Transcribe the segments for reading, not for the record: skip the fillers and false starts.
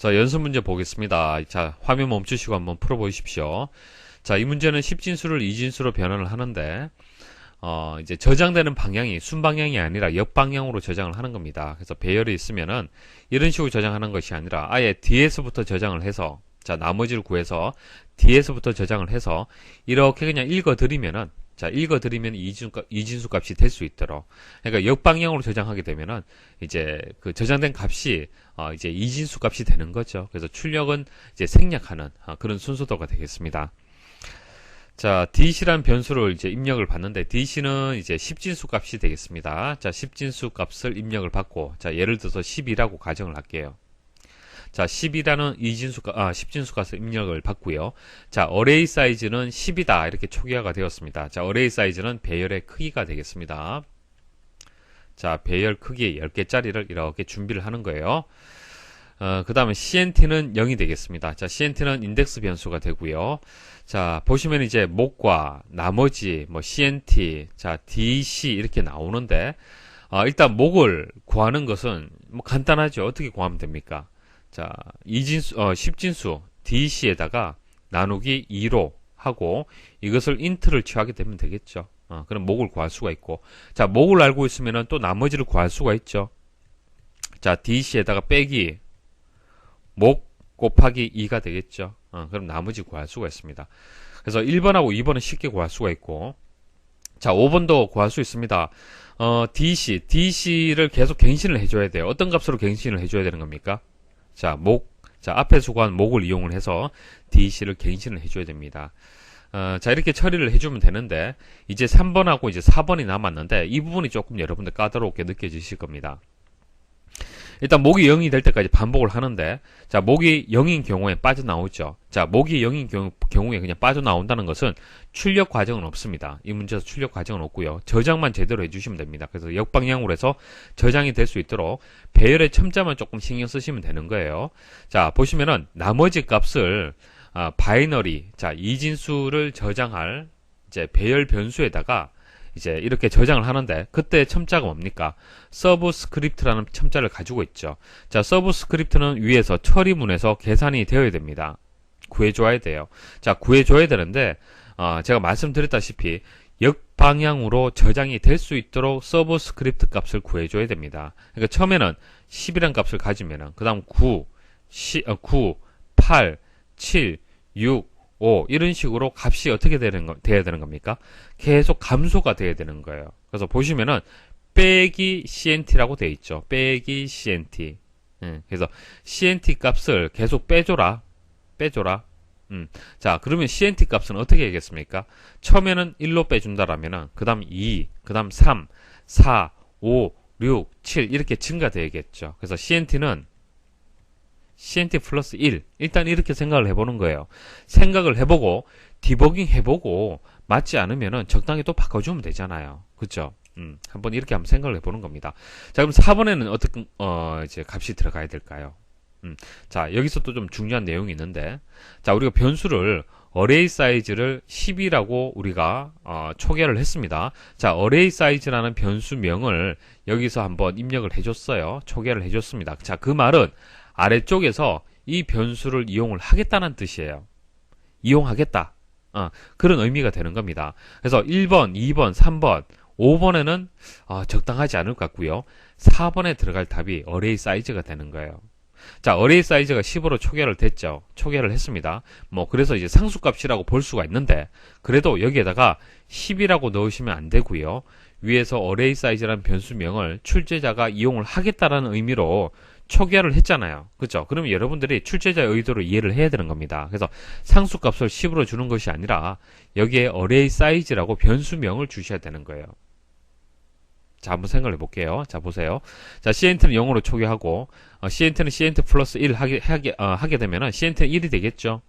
자, 연습 문제 보겠습니다. 자, 화면 멈추시고 한번 풀어보십시오. 자, 이 문제는 10진수를 2진수로 변환을 하는데, 이제 저장되는 방향이 순방향이 아니라 역방향으로 저장을 하는 겁니다. 그래서 배열이 있으면은 이런 식으로 저장하는 것이 아니라 아예 뒤에서부터 저장을 해서, 자, 나머지를 구해서 뒤에서부터 저장을 해서 이렇게 그냥 읽어드리면은, 자, 읽어드리면 이진수 값이 될 수 있도록. 그러니까 역방향으로 저장하게 되면은, 이제 그 저장된 값이, 이제 이진수 값이 되는 거죠. 그래서 출력은 이제 생략하는, 그런 순서도가 되겠습니다. 자, DC라는 변수를 이제 입력을 받는데, DC는 이제 10진수 값이 되겠습니다. 자, 10진수 값을 입력을 받고, 자, 예를 들어서 10이라고 가정을 할게요. 자, 10이라는 10진수 값을 입력을 받고요. 자, 어레이 사이즈는 10이다. 이렇게 초기화가 되었습니다. 자, 어레이 사이즈는 배열의 크기가 되겠습니다. 자, 배열 크기 10개짜리를 이렇게 준비를 하는 거예요. 그 다음에 CNT는 0이 되겠습니다. 자, CNT는 인덱스 변수가 되고요. 자, 보시면 이제 목과 나머지 뭐 CNT, 자, DC 이렇게 나오는데, 일단 목을 구하는 것은 뭐 간단하죠. 어떻게 구하면 됩니까? 자, 10진수 DC에다가 나누기 2로 하고 이것을 인트를 취하게 되면 되겠죠. 그럼 목을 구할 수가 있고, 자, 목을 알고 있으면 또 나머지를 구할 수가 있죠. 자, DC에다가 빼기 목 곱하기 2가 되겠죠. 그럼 나머지 구할 수가 있습니다. 그래서 1번하고 2번은 쉽게 구할 수가 있고, 자, 5번도 구할 수 있습니다. DC를 계속 갱신을 해줘야 돼요. 어떤 값으로 갱신을 해줘야 되는 겁니까? 자, 자, 앞에서 구한 목을 이용을 해서 DC를 갱신을 해줘야 됩니다. 자, 이렇게 처리를 해주면 되는데, 이제 3번하고 이제 4번이 남았는데, 이 부분이 조금 여러분들 까다롭게 느껴지실 겁니다. 일단 목이 0이 될 때까지 반복을 하는데, 자, 목이 0인 경우에 빠져나오죠. 자, 목이 0인 경우에 그냥 빠져나온다는 것은 출력 과정은 없습니다. 이 문제에서 출력 과정은 없고요. 저장만 제대로 해주시면 됩니다. 그래서 역방향으로 해서 저장이 될 수 있도록 배열의 첨자만 조금 신경 쓰시면 되는 거예요. 자, 보시면은 나머지 값을 바이너리, 자, 이진수를 저장할 이제 배열 변수에다가 이제 이렇게 저장을 하는데, 그때 첨자가 뭡니까? 서브스크립트라는 첨자를 가지고 있죠. 자, 서브스크립트는 위에서 처리문에서 계산이 되어야 됩니다. 구해줘야 돼요. 자, 구해줘야 되는데, 제가 말씀드렸다시피 역방향으로 저장이 될 수 있도록 서브스크립트 값을 구해줘야 됩니다. 그러니까 처음에는 10이라는 값을 가지면은, 그 다음 9, 8, 7, 6, 이런 식으로 값이 어떻게 돼야 되는 겁니까? 계속 감소가 돼야 되는 거예요. 그래서 보시면은 빼기 CNT라고 되어 있죠. 빼기 CNT. 그래서 CNT 값을 계속 빼줘라. 자, 그러면 CNT 값은 어떻게 하겠습니까? 처음에는 1로 빼준다라면은, 그 다음 2, 그 다음 3, 4, 5, 6, 7 이렇게 증가되겠죠. 그래서 CNT 플러스 1. 일단 이렇게 생각을 해보는 거예요. 생각을 해보고, 디버깅 해보고, 맞지 않으면은 적당히 또 바꿔주면 되잖아요. 그쵸? 한번 이렇게 한번 생각을 해보는 겁니다. 자, 그럼 4번에는 어떻게, 이제 값이 들어가야 될까요? 자, 여기서 또 좀 중요한 내용이 있는데, 자, 우리가 변수를, 어레이 사이즈를 10이라고 우리가, 초기화를 했습니다. 자, 어레이 사이즈라는 변수명을 여기서 한번 입력을 해줬어요. 초기화를 해줬습니다. 자, 그 말은, 아래쪽에서 이 변수를 이용을 하겠다는 뜻이에요. 이용하겠다. 그런 의미가 되는 겁니다. 그래서 1번, 2번, 3번, 5번에는 적당하지 않을 것 같고요. 4번에 들어갈 답이 어레이 사이즈가 되는 거예요. 자, 어레이 사이즈가 10으로 초기화를 됐죠. 초기화를 했습니다. 그래서 이제 상수값이라고 볼 수가 있는데, 그래도 여기에다가 10이라고 넣으시면 안 되고요. 위에서 어레이 사이즈라는 변수명을 출제자가 이용을 하겠다라는 의미로 초기화를 했잖아요. 그렇죠? 그러면 여러분들이 출제자의 의도를 이해를 해야 되는 겁니다. 그래서 상수값을 10으로 주는 것이 아니라 여기에 어레이 사이즈라고 변수명을 주셔야 되는 거예요. 자, 한번 생각을 해볼게요. 자, 보세요. 자, CNT는 0으로 초기화하고, CNT는 CNT 플러스 1 하게 되면은 CNT는 1이 되겠죠.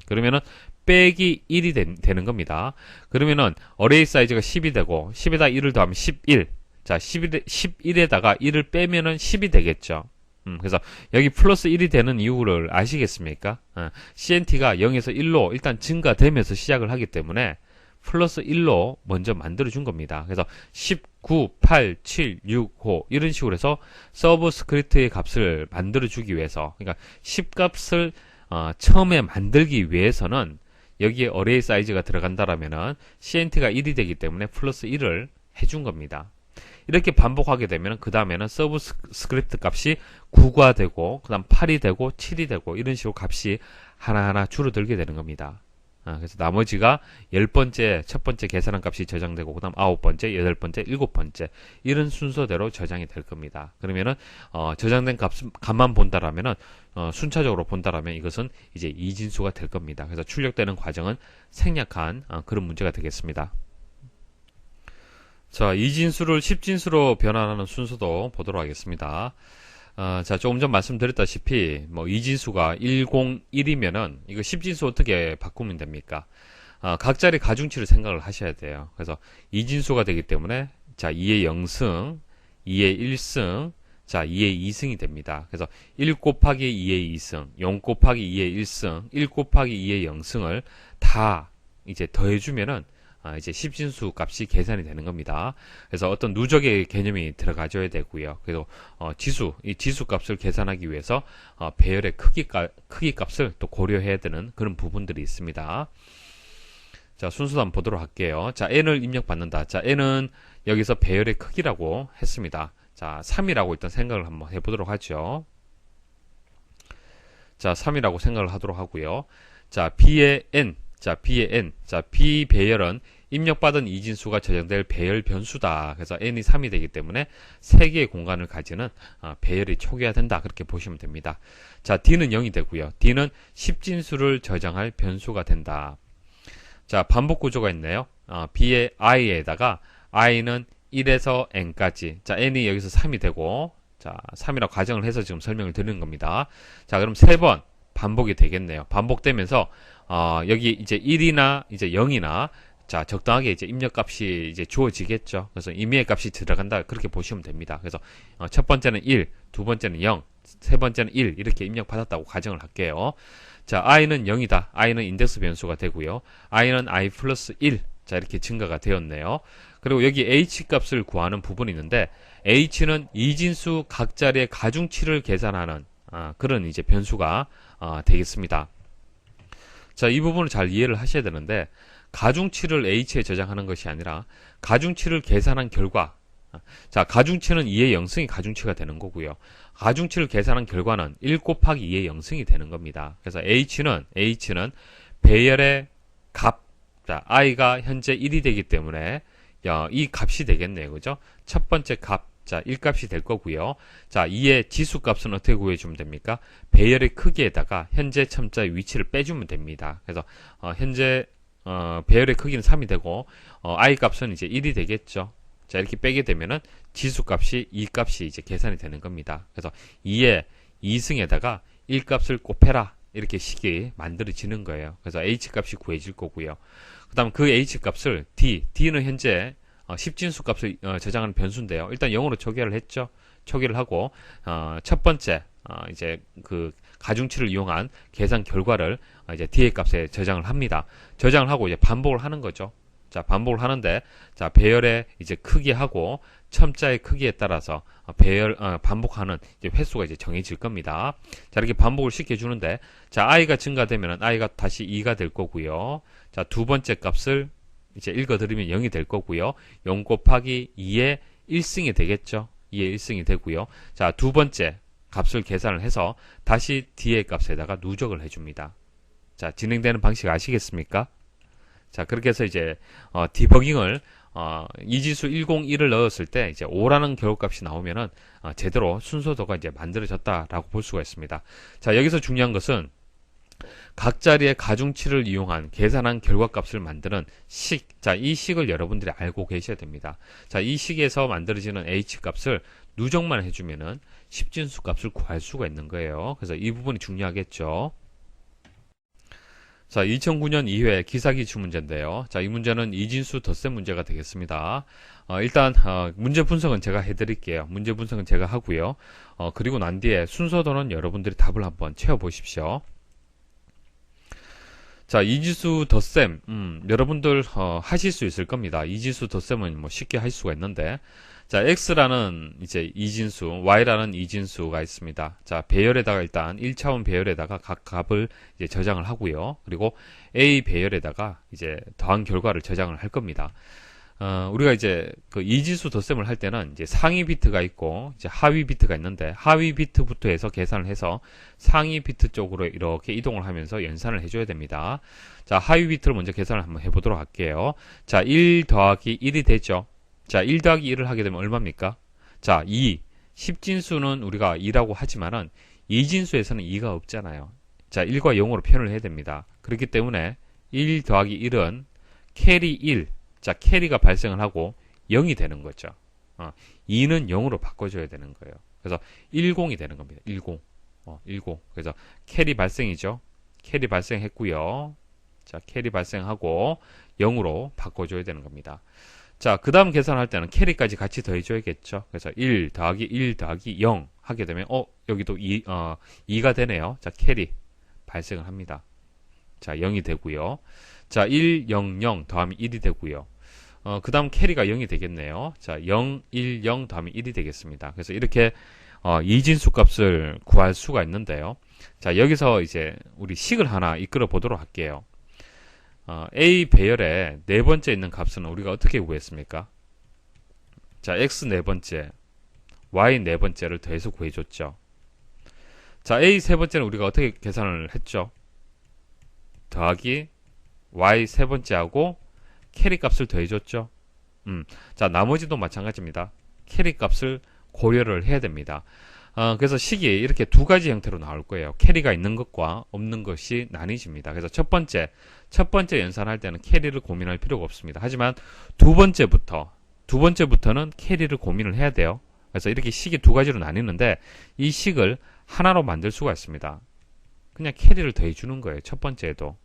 그러면은 빼기 1이 되는 겁니다. 그러면은 어레이 사이즈가 10이 되고, 10에다 1을 더하면 11. 자, 11에다가 1을 빼면은 10이 되겠죠. 그래서 여기 플러스 1이 되는 이유를 아시겠습니까? CNT가 0에서 1로 일단 증가되면서 시작을 하기 때문에 플러스 1로 먼저 만들어 준 겁니다. 그래서 19, 8, 7, 6, 5 이런 식으로 해서 서브 스크립트의 값을 만들어 주기 위해서, 그러니까 10 값을 처음에 만들기 위해서는 여기에 어레이 사이즈가 들어간다라면은 CNT가 1이 되기 때문에 플러스 1을 해준 겁니다. 이렇게 반복하게 되면 그 다음에는 서브 스크립트 값이 9가 되고 그 다음 8이 되고 7이 되고 이런 식으로 값이 하나하나 줄어들게 되는 겁니다. 그래서 나머지가 10번째, 첫 번째 계산한 값이 저장되고 그 다음 9번째, 8번째, 7번째 이런 순서대로 저장이 될 겁니다. 그러면은 저장된 값만 본다라면은 순차적으로 본다라면 이것은 이제 이진수가 될 겁니다. 그래서 출력되는 과정은 생략한 그런 문제가 되겠습니다. 자, 이진수를 10진수로 변환하는 순서도 보도록 하겠습니다. 자, 조금 전 말씀드렸다시피, 이진수가 101이면은, 이거 10진수 어떻게 바꾸면 됩니까? 각 자리 가중치를 생각을 하셔야 돼요. 그래서 이진수가 되기 때문에, 자, 2의 0승, 2의 1승, 자, 2의 2승이 됩니다. 그래서 1 곱하기 2의 2승, 0 곱하기 2의 1승, 1 곱하기 2의 0승을 다 이제 더해주면은, 이제 10진수 값이 계산이 되는 겁니다. 그래서 어떤 누적의 개념이 들어가줘야 되고요. 그래서 이 지수 값을 계산하기 위해서 배열의 크기 값을 또 고려해야 되는 그런 부분들이 있습니다. 자, 순서도 한번 보도록 할게요. 자, n을 입력받는다. 자, n은 여기서 배열의 크기라고 했습니다. 자, 3이라고 일단 생각을 한번 해보도록 하죠. 자, 3이라고 생각을 하도록 하고요. 자, b의 n. 자, b의 n. 자, b 배열은 입력받은 이진수가 저장될 배열 변수다. 그래서 n이 3이 되기 때문에 3개의 공간을 가지는 배열이 초기화된다. 그렇게 보시면 됩니다. 자, d는 0이 되고요. d는 10진수를 저장할 변수가 된다. 자, 반복 구조가 있네요. b의 i에다가 i는 1에서 n까지. 자, n이 여기서 3이 되고, 자, 3이라고 가정을 해서 지금 설명을 드리는 겁니다. 자, 그럼 3번 반복이 되겠네요. 반복되면서 여기 이제 1이나 이제 0이나 자, 적당하게 이제 입력값이 이제 주어지겠죠. 그래서 임의의 값이 들어간다. 그렇게 보시면 됩니다. 그래서 첫 번째는 1, 두 번째는 0, 세 번째는 1 이렇게 입력받았다고 가정을 할게요. 자, i는 0이다. i는 인덱스 변수가 되고요. i는 i 플러스 1. 자, 이렇게 증가가 되었네요. 그리고 여기 h 값을 구하는 부분이 있는데 h는 이진수 각 자리의 가중치를 계산하는 그런 이제 변수가 되겠습니다. 자, 이 부분을 잘 이해를 하셔야 되는데 가중치를 h에 저장하는 것이 아니라 가중치를 계산한 결과, 자, 가중치는 2의 0승이 가중치가 되는 거고요. 가중치를 계산한 결과는 1 곱하기 2의 0승이 되는 겁니다. 그래서 h는 배열의 값, 자, i가 현재 1이 되기 때문에 이 값이 되겠네요. 그죠? 첫 번째 값, 자, 1값이 될 거고요. 자, 2의 지수 값은 어떻게 구해주면 됩니까? 배열의 크기에다가 현재 첨자의 위치를 빼주면 됩니다. 그래서 현재 배열의 크기는 3이 되고 i 값은 이제 1이 되겠죠. 자, 이렇게 빼게 되면은 지수 값이 2 값이 이제 계산이 되는 겁니다. 그래서 2의 2승에다가 1 값을 곱해라. 이렇게 식이 만들어지는 거예요. 그래서 h 값이 구해질 거고요. 그 다음 그 h 값을 d는 현재 10진수 값을 저장하는 변수인데요. 일단 0으로 초기화를 했죠. 초기를 하고 첫 번째 이제 그 가중치를 이용한 계산 결과를 이제 d의 값에 저장을 합니다. 저장을 하고 이제 반복을 하는 거죠. 자, 반복을 하는데 자, 배열의 이제 크기하고 첨자의 크기에 따라서 반복하는 이제 횟수가 이제 정해질 겁니다. 자, 이렇게 반복을 시켜주는데 자, i가 증가되면 i가 다시 2가 될 거고요. 자, 두 번째 값을 이제 읽어드리면 0이 될 거고요. 0 곱하기 2의 1승이 되겠죠. 2의 1승이 되고요. 자, 두 번째 값을 계산을 해서 다시 d의 값에다가 누적을 해줍니다. 자, 진행되는 방식 아시겠습니까? 자, 그렇게 해서 이제 디버깅을 이지수 101을 넣었을 때 이제 5라는 결과값이 나오면은 제대로 순서도가 이제 만들어졌다라고 볼 수가 있습니다. 자, 여기서 중요한 것은 각 자리의 가중치를 이용한 계산한 결과값을 만드는 식. 자, 이 식을 여러분들이 알고 계셔야 됩니다. 자, 이 식에서 만들어지는 h값을 누적만 해주면은 10진수 값을 구할 수가 있는 거예요. 그래서 이 부분이 중요하겠죠. 자, 2009년 2회 기사기출 문제인데요. 자, 이 문제는 이진수 덧셈 문제가 되겠습니다. 일단 문제 분석은 제가 해드릴게요. 문제 분석은 제가 하고요. 그리고 난 뒤에 순서도는 여러분들이 답을 한번 채워보십시오. 자, 이지수 덧셈, 여러분들, 하실 수 있을 겁니다. 이지수 덧셈은 뭐 쉽게 할 수가 있는데, 자, x라는 이제 이진수, y라는 이진수가 있습니다. 자, 배열에다가 일단 1차원 배열에다가 각 값을 이제 저장을 하고요. 그리고 a 배열에다가 이제 더한 결과를 저장을 할 겁니다. 우리가 이제 그 이지수 덧셈을 할 때는 이제 상위 비트가 있고 이제 하위 비트가 있는데 하위 비트부터 해서 계산을 해서 상위 비트 쪽으로 이렇게 이동을 하면서 연산을 해줘야 됩니다. 자, 하위 비트를 먼저 계산을 한번 해보도록 할게요. 자, 1 더하기 1이 되죠. 자, 1 더하기 1을 하게 되면 얼마입니까? 자, 2. 10진수는 우리가 2라고 하지만은 2진수에서는 2가 없잖아요. 자, 1과 0으로 표현을 해야 됩니다. 그렇기 때문에 1 더하기 1은 캐리 1. 자, 캐리가 발생을 하고 0이 되는 거죠. 2는 0으로 바꿔줘야 되는 거예요. 그래서 10이 되는 겁니다. 10. 10. 그래서 캐리 발생이죠. 캐리 발생했고요. 자, 캐리 발생하고 0으로 바꿔줘야 되는 겁니다. 자, 그 다음 계산할 때는 캐리까지 같이 더해줘야겠죠. 그래서 1 더하기 1 더하기 0 하게 되면, 여기도 2가 되네요. 자, 캐리 발생을 합니다. 자, 0이 되고요. 자, 1, 0, 0 더하면 1이 되고요. 그 다음 캐리가 0이 되겠네요. 자, 0, 1, 0 더하면 1이 되겠습니다. 그래서 이렇게, 이진수 값을 구할 수가 있는데요. 자, 여기서 이제 우리 식을 하나 이끌어 보도록 할게요. A 배열에 네 번째 있는 값은 우리가 어떻게 구했습니까? 자, X 네 번째, Y 네 번째를 더해서 구해줬죠. 자, A 세 번째는 우리가 어떻게 계산을 했죠? 더하기 Y 세 번째하고 캐리 값을 더해줬죠. 자, 나머지도 마찬가지입니다. 캐리 값을 고려를 해야 됩니다. 그래서 식이 이렇게 두 가지 형태로 나올 거예요. 캐리가 있는 것과 없는 것이 나뉘집니다. 그래서 첫 번째 연산할 때는 캐리를 고민할 필요가 없습니다. 하지만 두 번째부터는 캐리를 고민을 해야 돼요. 그래서 이렇게 식이 두 가지로 나뉘는데 이 식을 하나로 만들 수가 있습니다. 그냥 캐리를 더해주는 거예요. 첫 번째에도.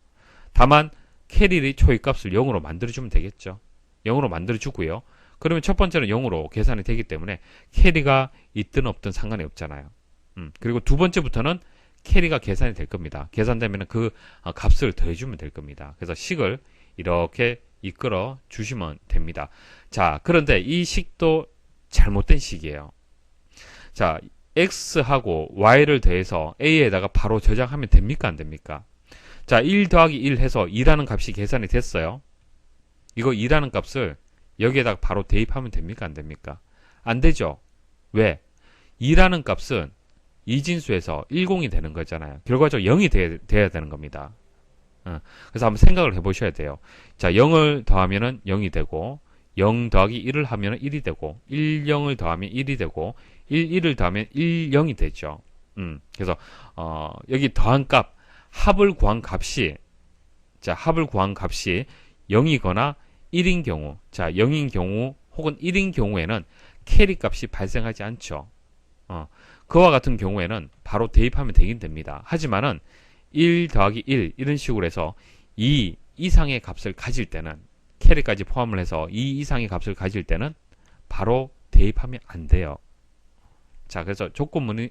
다만 캐리의 초이값을 0으로 만들어주면 되겠죠. 0으로 만들어주고요. 그러면 첫 번째는 0으로 계산이 되기 때문에 캐리가 있든 없든 상관이 없잖아요. 그리고 두 번째부터는 캐리가 계산이 될 겁니다. 계산되면 그 값을 더해주면 될 겁니다. 그래서 식을 이렇게 이끌어 주시면 됩니다. 자, 그런데 이 식도 잘못된 식이에요. 자, x하고 y를 더해서 a에다가 바로 저장하면 됩니까? 안 됩니까? 자, 1 더하기 1 해서 2라는 값이 계산이 됐어요. 이거 2라는 값을 여기에다가 바로 대입하면 됩니까? 안 됩니까? 안 되죠. 왜? 2라는 값은 이진수에서 10이 되는 거잖아요. 결과적으로 0이 돼야 되는 겁니다. 그래서 한번 생각을 해보셔야 돼요. 자, 0을 더하면은 0이 되고 0 더하기 1을 하면 1이 되고 1, 0을 더하면 1이 되고 1, 1을 더하면 1, 0이 되죠. 그래서 여기 더한 값 합을 구한 값이 0이거나 1인 경우, 자, 0인 경우 혹은 1인 경우에는 캐리 값이 발생하지 않죠. 그와 같은 경우에는 바로 대입하면 되긴 됩니다. 하지만은 1 더하기 1 이런 식으로 해서 2 이상의 값을 가질 때는 캐리까지 포함을 해서 2 이상의 값을 가질 때는 바로 대입하면 안 돼요. 자, 그래서 조건문이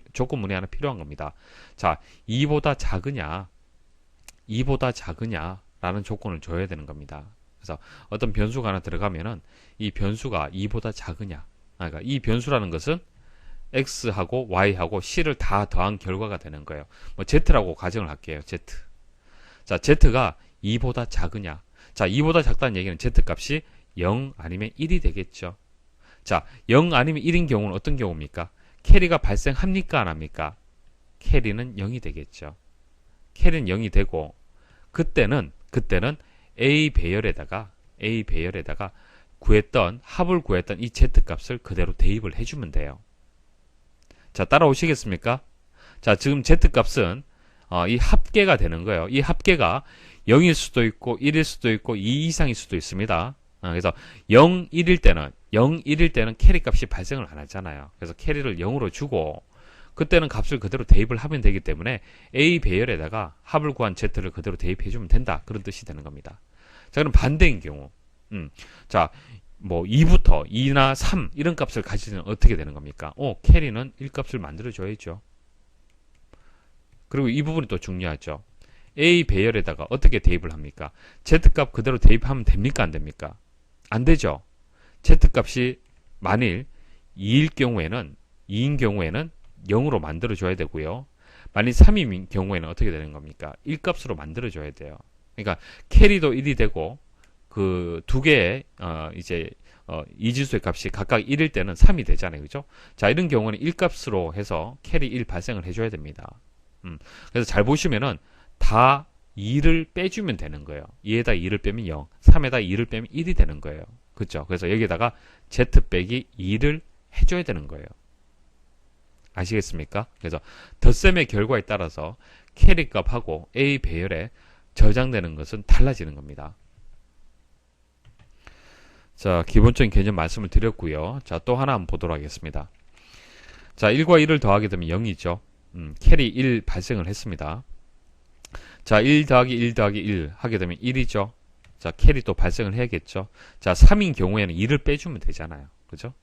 하나 필요한 겁니다. 자, 2보다 작으냐라는 조건을 줘야 되는 겁니다. 그래서 어떤 변수가 하나 들어가면은 이 변수가 2보다 작으냐. 그러니까 이 변수라는 것은 x하고 y하고 c를 다 더한 결과가 되는 거예요. 뭐 z라고 가정을 할게요. z. 자, z가 2보다 작으냐. 자, 2보다 작다는 얘기는 z 값이 0 아니면 1이 되겠죠. 자, 0 아니면 1인 경우는 어떤 경우입니까? 캐리가 발생합니까? 안 합니까? 캐리는 0이 되겠죠. 캐리는 0이 되고 그때는 A 배열에다가 합을 구했던 이 Z 값을 그대로 대입을 해주면 돼요. 자, 따라오시겠습니까? 자, 지금 Z 값은 이 합계가 되는 거예요. 이 합계가 0일 수도 있고 1일 수도 있고 2 이상일 수도 있습니다. 그래서 0, 1일 때는 캐리 값이 발생을 안 하잖아요. 그래서 캐리를 0으로 주고 그때는 값을 그대로 대입을 하면 되기 때문에 A 배열에다가 합을 구한 Z를 그대로 대입해주면 된다. 그런 뜻이 되는 겁니다. 자, 그럼 반대인 경우. 자, 뭐 2부터 2나 3 이런 값을 가지면 어떻게 되는 겁니까? 캐리는 1값을 만들어줘야죠. 그리고 이 부분이 또 중요하죠. A 배열에다가 어떻게 대입을 합니까? Z값 그대로 대입하면 됩니까? 안 됩니까? 안 되죠. Z값이 만일 2일 경우에는 2인 경우에는 0으로 만들어줘야 되고요. 만일 3인 경우에는 어떻게 되는 겁니까? 1값으로 만들어줘야 돼요. 그러니까 캐리도 1이 되고 그 두 개의 이진수의 값이 각각 1일 때는 3이 되잖아요. 그죠? 자, 이런 경우는 1값으로 해서 캐리 1 발생을 해줘야 됩니다. 그래서 잘 보시면은 다 2를 빼주면 되는 거예요. 2에다 2를 빼면 0, 3에다 2를 빼면 1이 되는 거예요. 그렇죠? 그래서 여기다가 z 빼기 2를 해줘야 되는 거예요. 아시겠습니까? 그래서 덧셈의 결과에 따라서 캐리 값하고 A 배열에 저장되는 것은 달라지는 겁니다. 자, 기본적인 개념 말씀을 드렸고요. 자, 또 하나 한번 보도록 하겠습니다. 자, 1과 1을 더하게 되면 0이죠. 캐리 1 발생을 했습니다. 자, 1 더하기 1 더하기 1 하게 되면 1이죠. 자, 캐리 또 발생을 해야겠죠. 자, 3인 경우에는 2를 빼주면 되잖아요. 그죠?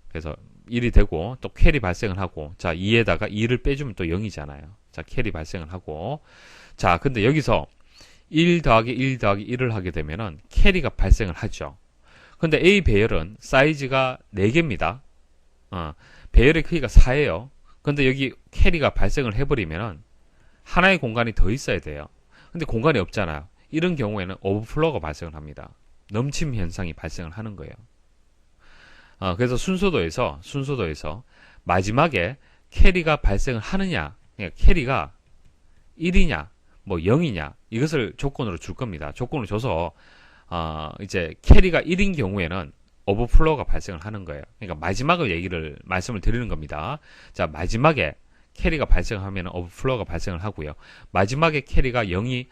그래서 1이 되고 또 캐리 발생을 하고, 자, 2에다가 2를 빼주면 또 0이잖아요. 자, 캐리 발생을 하고, 자, 근데 여기서 1 더하기 1 더하기 1을 하게 되면은 캐리가 발생을 하죠. 근데 A 배열은 사이즈가 4개입니다. 배열의 크기가 4예요. 근데 여기 캐리가 발생을 해버리면은 하나의 공간이 더 있어야 돼요. 근데 공간이 없잖아요. 이런 경우에는 오버플로우가 발생을 합니다. 넘침 현상이 발생을 하는 거예요. 그래서 순서도에서 마지막에 캐리가 발생을 하느냐, 그러니까 캐리가 1이냐, 뭐 0이냐, 이것을 조건으로 줄 겁니다. 조건을 줘서, 이제 캐리가 1인 경우에는 오버플로우가 발생을 하는 거예요. 그러니까 마지막을 말씀을 드리는 겁니다. 자, 마지막에 캐리가 발생하면 오버플로우가 발생을 하고요. 마지막에 캐리가 1이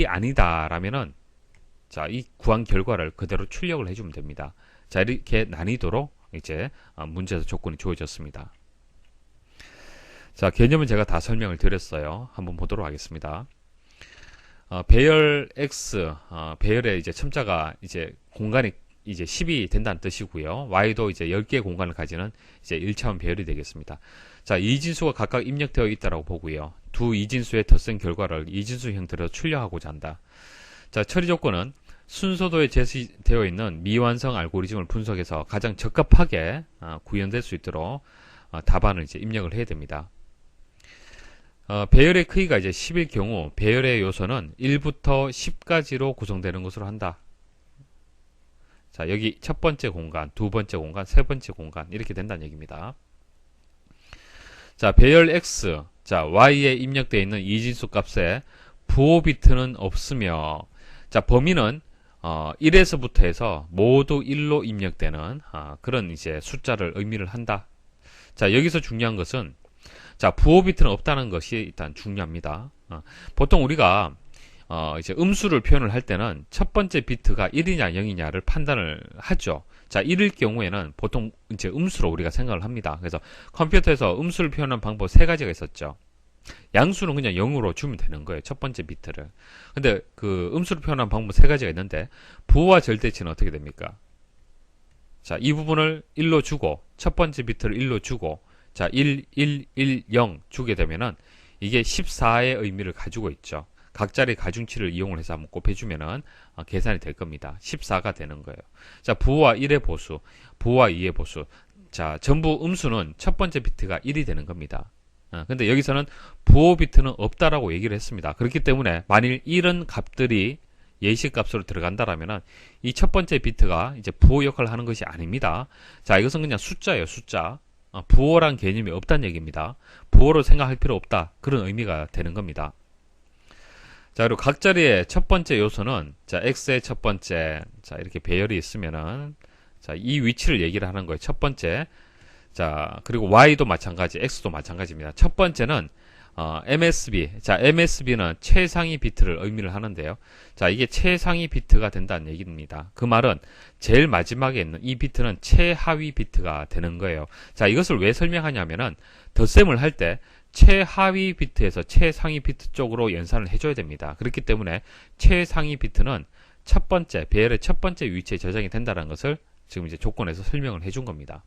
아니다라면은, 자, 이 구한 결과를 그대로 출력을 해주면 됩니다. 자, 이렇게 난이도로 이제 문제에서 조건이 주어졌습니다. 자, 개념은 제가 다 설명을 드렸어요. 한번 보도록 하겠습니다. 배열 X, 배열의 이제 첨자가 이제 공간이 이제 10이 된다는 뜻이고요. Y도 이제 10개의 공간을 가지는 이제 1차원 배열이 되겠습니다. 자, 이진수가 각각 입력되어 있다라고 보고요. 두 이진수의 덧셈 결과를 이진수 형태로 출력하고자 한다. 자, 처리 조건은 순서도에 제시되어 있는 미완성 알고리즘을 분석해서 가장 적합하게 구현될 수 있도록 답안을 이제 입력을 해야 됩니다. 배열의 크기가 이제 10일 경우 배열의 요소는 1부터 10까지로 구성되는 것으로 한다. 자, 여기 첫 번째 공간, 두 번째 공간, 세 번째 공간 이렇게 된다는 얘기입니다. 자, 배열 X, 자, Y에 입력되어 있는 이진수 값에 부호 비트는 없으며, 자, 범위는 1에서부터 해서 모두 1로 입력되는 그런 이제 숫자를 의미를 한다. 자, 여기서 중요한 것은, 자, 부호 비트는 없다는 것이 일단 중요합니다. 보통 우리가 이제 음수를 표현을 할 때는 첫 번째 비트가 1이냐 0이냐를 판단을 하죠. 자, 1일 경우에는 보통 이제 음수로 우리가 생각을 합니다. 그래서 컴퓨터에서 음수를 표현하는 방법 3가지가 있었죠. 양수는 그냥 0으로 주면 되는 거예요. 첫 번째 비트를. 근데 그 음수를 표현하는 방법 3가지가 있는데 부호와 절대치는 어떻게 됩니까? 자, 이 부분을 1로 주고 첫 번째 비트를 1로 주고 자, 1, 1, 1, 0 주게 되면은 이게 14의 의미를 가지고 있죠. 각자리 가중치를 이용을 해서 한번 곱해주면은 계산이 될 겁니다. 14가 되는 거예요. 자, 부호와 1의 보수, 부호와 2의 보수. 자, 전부 음수는 첫 번째 비트가 1이 되는 겁니다. 근데 여기서는 부호 비트는 없다라고 얘기를 했습니다. 그렇기 때문에 만일 이런 값들이 예시값으로 들어간다라면은 이 첫 번째 비트가 이제 부호 역할을 하는 것이 아닙니다. 자, 이것은 그냥 숫자예요, 숫자. 부호란 개념이 없다는 얘기입니다. 부호로 생각할 필요 없다. 그런 의미가 되는 겁니다. 자, 그리고 각 자리의 첫 번째 요소는, 자, X의 첫 번째, 자, 이렇게 배열이 있으면은, 자, 이 위치를 얘기를 하는 거예요. 첫 번째. 자, 그리고 Y도 마찬가지, X도 마찬가지입니다. 첫 번째는, MSB. 자, MSB는 최상위 비트를 의미를 하는데요. 자, 이게 최상위 비트가 된다는 얘기입니다. 그 말은 제일 마지막에 있는 이 비트는 최하위 비트가 되는 거예요. 자, 이것을 왜 설명하냐면은 덧셈을 할 때 최하위 비트에서 최상위 비트 쪽으로 연산을 해줘야 됩니다. 그렇기 때문에 최상위 비트는 첫 번째, 배열의 첫 번째 위치에 저장이 된다는 것을 지금 이제 조건에서 설명을 해준 겁니다.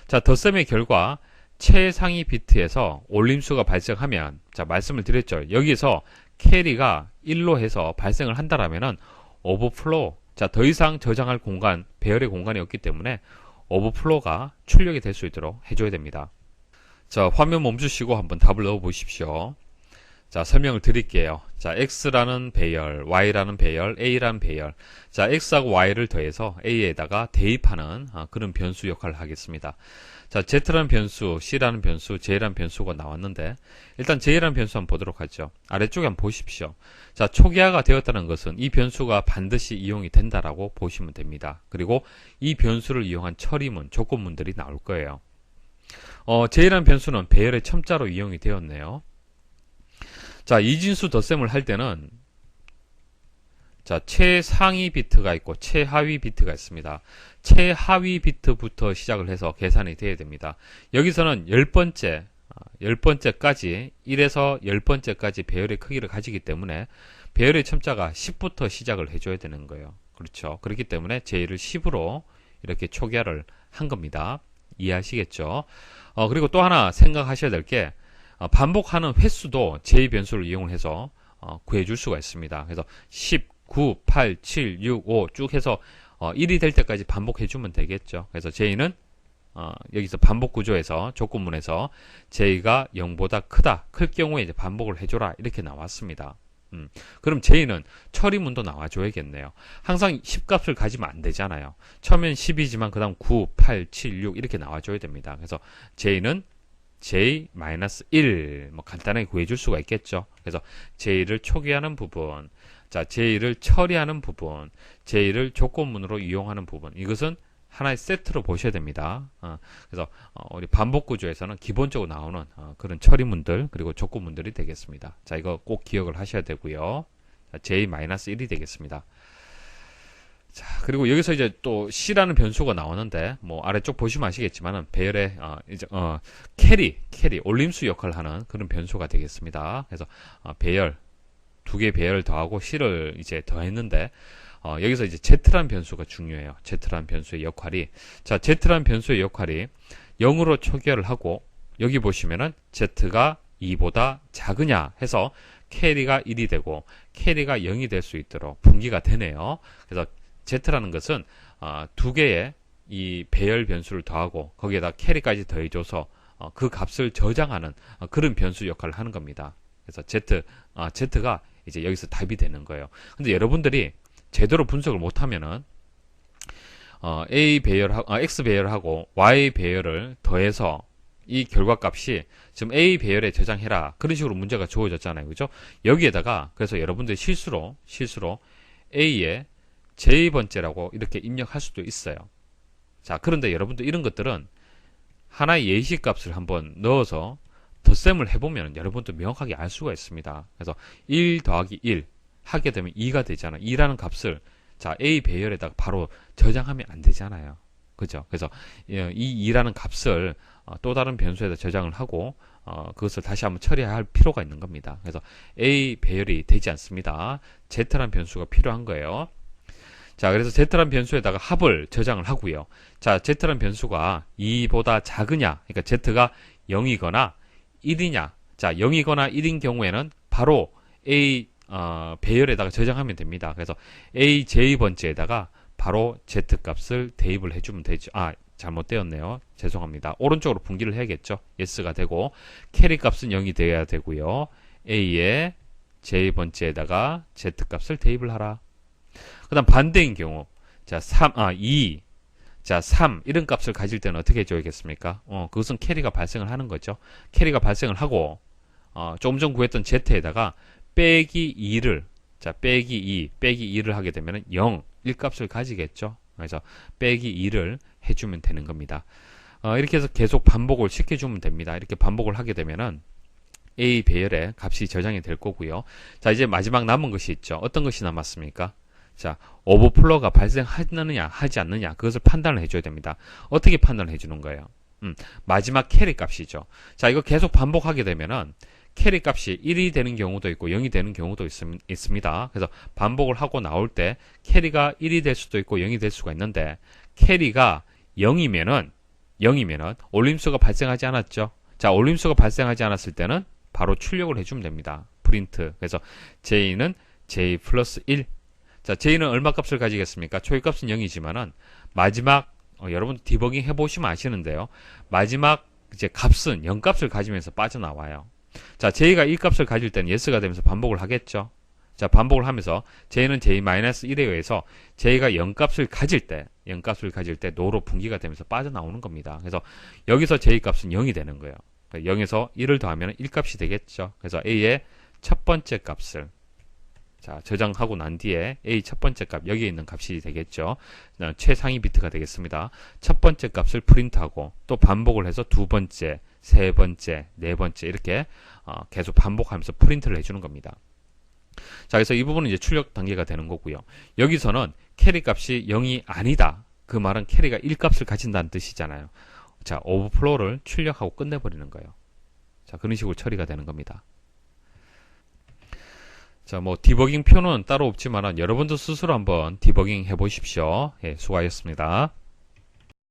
자, 덧셈의 결과 최상위 비트에서 올림수가 발생하면, 자, 말씀을 드렸죠. 여기서 캐리가 1로 해서 발생을 한다라면은 오버플로우, 자, 더 이상 저장할 공간, 배열의 공간이 없기 때문에 오버플로우가 출력이 될 수 있도록 해줘야 됩니다. 자, 화면 멈추시고 한번 답을 넣어 보십시오. 자, 설명을 드릴게요. 자, X라는 배열, Y라는 배열, A라는 배열. 자, X하고 Y를 더해서 A에다가 대입하는 그런 변수 역할을 하겠습니다. 자, Z라는 변수, C라는 변수, J라는 변수가 나왔는데, 일단 J라는 변수 한번 보도록 하죠. 아래쪽에 한번 보십시오. 자, 초기화가 되었다는 것은 이 변수가 반드시 이용이 된다라고 보시면 됩니다. 그리고 이 변수를 이용한 처리문, 조건문들이 나올 거예요. J라는 변수는 배열의 첨자로 이용이 되었네요. 자, 이진수 덧셈을 할 때는, 자, 최상위 비트가 있고 최하위 비트가 있습니다. 최하위 비트부터 시작을 해서 계산이 되어야 됩니다. 여기서는 10번째까지 1에서 10번째까지 배열의 크기를 가지기 때문에 배열의 첨자가 10부터 시작을 해줘야 되는 거예요. 그렇죠. 그렇기 때문에 J를 10으로 이렇게 초기화를 한 겁니다. 이해하시겠죠? 그리고 또 하나 생각하셔야 될 게, 반복하는 횟수도 J 변수를 이용해서 구해줄 수가 있습니다. 그래서 10, 9, 8, 7, 6, 5 쭉 해서 1이 될 때까지 반복해주면 되겠죠. 그래서 J는 여기서 반복 구조에서 조건문에서 J가 0보다 크다, 클 경우에 이제 반복을 해줘라 이렇게 나왔습니다. 그럼 J는 처리문도 나와줘야겠네요. 항상 10값을 가지면 안 되잖아요. 처음엔 10이지만 그 다음 9, 8, 7, 6 이렇게 나와줘야 됩니다. 그래서 J는 J-1 뭐 간단하게 구해줄 수가 있겠죠. 그래서 J를 초기화하는 부분, 자, J를 처리하는 부분, J를 조건문으로 이용하는 부분, 이것은 하나의 세트로 보셔야 됩니다. 그래서 우리 반복 구조에서는 기본적으로 나오는 그런 처리문들 그리고 조건문들이 되겠습니다. 자, 이거 꼭 기억을 하셔야 되고요. J-1이 되겠습니다. 자, 그리고 여기서 이제 또 C라는 변수가 나오는데, 뭐, 아래쪽 보시면 아시겠지만은, 배열의, 캐리, 올림수 역할을 하는 그런 변수가 되겠습니다. 그래서, 배열, 두 개의 배열을 더하고 C를 이제 더했는데, 여기서 이제 Z라는 변수가 중요해요. Z라는 변수의 역할이. 자, Z라는 변수의 역할이 0으로 초기화를 하고, 여기 보시면은, Z가 2보다 작으냐 해서, 캐리가 1이 되고, 캐리가 0이 될 수 있도록 분기가 되네요. 그래서, Z라는 것은 두 개의 이 배열 변수를 더하고 거기에다 캐리까지 더해줘서 그 값을 저장하는 그런 변수 역할을 하는 겁니다. 그래서 Z가 이제 여기서 답이 되는 거예요. 근데 여러분들이 제대로 분석을 못하면은 X 배열하고 Y 배열을 더해서 이 결과값이 지금 A 배열에 저장해라 그런 식으로 문제가 주어졌잖아요. 그죠? 여기에다가 그래서 여러분들이 실수로 A의 J번째라고 이렇게 입력할 수도 있어요. 자, 그런데 여러분들 이런 것들은 하나의 예시값을 한번 넣어서 덧셈을 해보면 여러분도 명확하게 알 수가 있습니다. 그래서 1 더하기 1 하게 되면 2가 되잖아요. 2라는 값을 자, A 배열에다가 바로 저장하면 안 되잖아요. 그죠? 그래서 이 2라는 값을 또 다른 변수에다 저장을 하고 그것을 다시 한번 처리할 필요가 있는 겁니다. 그래서 A 배열이 되지 않습니다. Z라는 변수가 필요한 거예요. 자, 그래서 Z라는 변수에다가 합을 저장을 하고요. 자, Z라는 변수가 2보다 작으냐, 그러니까 Z가 0이거나 1이냐. 자, 0이거나 1인 경우에는 바로 A 배열에다가 저장하면 됩니다. 그래서 AJ번째에다가 바로 Z값을 대입을 해주면 되죠. 잘못되었네요. 죄송합니다. 오른쪽으로 분기를 해야겠죠. S가 되고 캐리 값은 0이 되어야 되고요. A의 J번째에다가 Z값을 대입을 하라. 그 다음 반대인 경우, 자, 2, 자, 3, 이런 값을 가질 때는 어떻게 해줘야겠습니까? 그것은 캐리가 발생을 하는 거죠. 캐리가 발생을 하고, 조금 전 구했던 Z에다가 빼기 2를, 자, 빼기 2를 하게 되면 0, 1값을 가지겠죠. 그래서 빼기 2를 해주면 되는 겁니다. 이렇게 해서 계속 반복을 시켜주면 됩니다. 이렇게 반복을 하게 되면은 A 배열에 값이 저장이 될 거고요. 자, 이제 마지막 남은 것이 있죠. 어떤 것이 남았습니까? 자, 오버플로우가 발생하느냐 하지 않느냐 그것을 판단을 해줘야 됩니다. 어떻게 판단을 해주는 거예요? 마지막 캐리 값이죠. 자, 이거 계속 반복하게 되면은 캐리 값이 1이 되는 경우도 있고 0이 되는 경우도 있습니다. 그래서 반복을 하고 나올 때 캐리가 1이 될 수도 있고 0이 될 수가 있는데 캐리가 0이면은 0이면은 올림수가 발생하지 않았죠. 자, 올림수가 발생하지 않았을 때는 바로 출력을 해주면 됩니다. 프린트. 그래서 J는 J 플러스 1. 자, J는 얼마 값을 가지겠습니까? 초기값은 0이지만은 마지막 여러분 디버깅 해보시면 아시는데요. 마지막 이제 값은 0값을 가지면서 빠져나와요. 자, J가 1값을 가질 때는 yes가 되면서 반복을 하겠죠. 자, 반복을 하면서 J는 J-1에 의해서 J가 0값을 가질 때 no로 분기가 되면서 빠져나오는 겁니다. 그래서 여기서 J 값은 0이 되는 거예요. 0에서 1을 더하면 1값이 되겠죠. 그래서 A의 첫 번째 값을 자, 저장하고 난 뒤에 A 첫 번째 값, 여기에 있는 값이 되겠죠. 최상위 비트가 되겠습니다. 첫 번째 값을 프린트하고 또 반복을 해서 두 번째, 세 번째, 네 번째 이렇게 계속 반복하면서 프린트를 해주는 겁니다. 자, 그래서 이 부분은 이제 출력 단계가 되는 거고요. 여기서는 캐리 값이 0이 아니다. 그 말은 캐리가 1값을 가진다는 뜻이잖아요. 자, 오버플로우를 출력하고 끝내버리는 거예요. 자, 그런 식으로 처리가 되는 겁니다. 자, 뭐 디버깅 표는 따로 없지만 여러분도 스스로 한번 디버깅 해보십시오. 예, 수고하셨습니다.